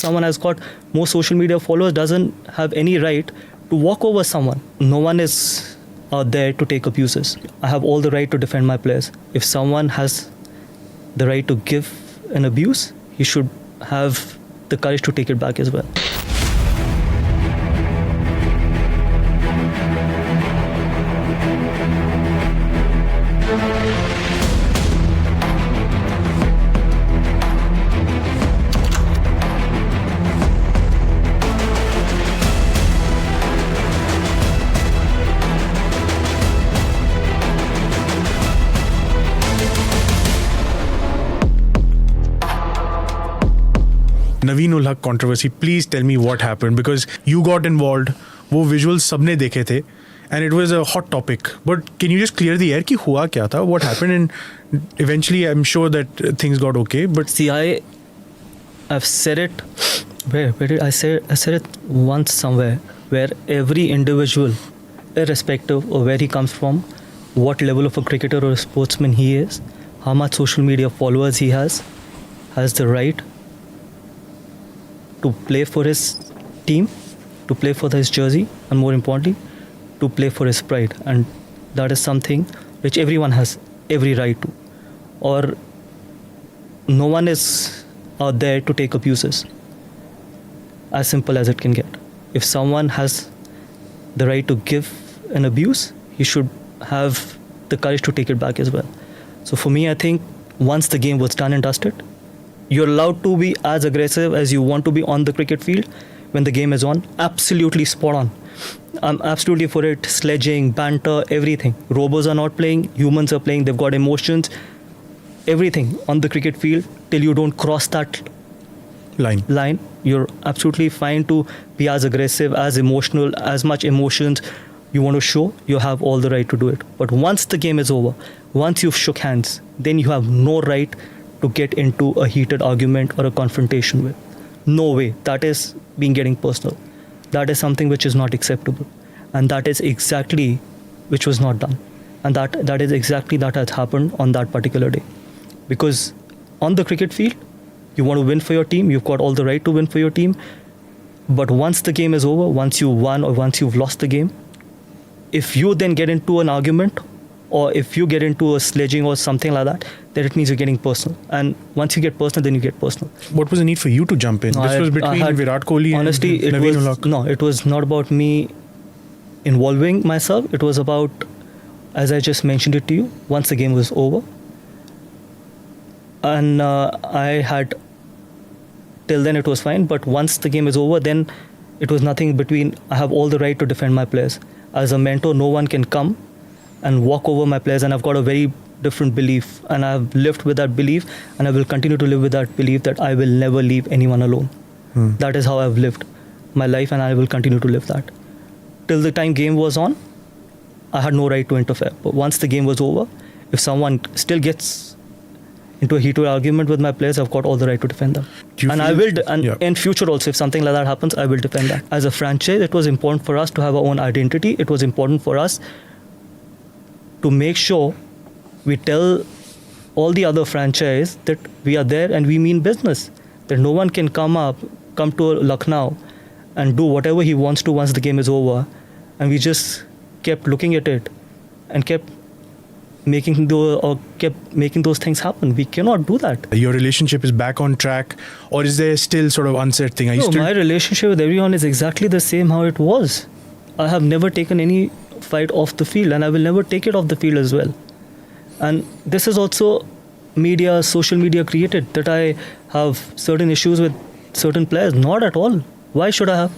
someone has got more social media followers doesn't have any right to walk over someone. No one is there to take abuses. I have all the right to defend my players. If someone has the right to give an abuse, he should have the courage to take it back as well. Naveen ul Haq controversy, please tell me what happened, because you got involved. वो visuals सबने देखे थे and it was a hot topic. But can you just clear the air कि हुआ क्या था, what happened, and eventually I'm sure that things got okay. But see, I've said it. Where did I say it? I said it once somewhere where every individual, irrespective of where he comes from, what level of a cricketer or a sportsman he is, how much social media followers he has the right to play for his team, to play for his jersey, and more importantly, to play for his pride. And that is something which everyone has every right to. Or no one is out there to take abuses. As simple as it can get. If someone has the right to give an abuse, he should have the courage to take it back as well. So for me, I think once the game was done and dusted, you're allowed to be as aggressive as you want to be on the cricket field when the game is on. Absolutely spot on. I'm absolutely for it. Sledging, banter, everything. Robots are not playing, humans are playing, they've got emotions. Everything on the cricket field, till you don't cross that line, you're absolutely fine to be as aggressive, as emotional, as much emotions you want to show. You have all the right to do it. But once the game is over, once you've shook hands, then you have no right to get into a heated argument or a confrontation with. No way. That is getting personal. That is something which is not acceptable. And that is exactly which was not done. And that is exactly that has happened on that particular day. Because on the cricket field, you want to win for your team, you've got all the right to win for your team. But once the game is over, once you won or once you've lost the game, if you then get into an argument or if you get into a sledging or something like that, then it means you're getting personal. And once you get personal, then you get personal. What was the need for you to jump in? This was between Virat Kohli and Naveen ul Haq. No, it was not about me involving myself. It was about, as I just mentioned it to you, once the game was over. And I had, till then it was fine. But once the game is over, then it was nothing between, I have all the right to defend my players. As a mentor, no one can come and walk over my players, and I've got a very different belief, and I've lived with that belief, and I will continue to live with that belief that I will never leave anyone alone. That is how I've lived my life, and I will continue to live that. Till the time game was on, I had no right to interfere. But once the game was over, if someone still gets into a heated argument with my players, I've got all the right to defend them. And I will, in future also, if something like that happens, I will defend that. As a franchise, it was important for us to have our own identity. It was important for us to make sure we tell all the other franchise that we are there and we mean business. That no one can come to Lucknow and do whatever he wants to once the game is over. And we just kept looking at it and kept making those things happen. We cannot do that. Your relationship is back on track, or is there still sort of unsaid thing? My relationship with everyone is exactly the same how it was. I have never taken any fight off the field, and I will never take it off the field as well. And this is also media, social media created, that I have certain issues with certain players. Not at all. Why should I have?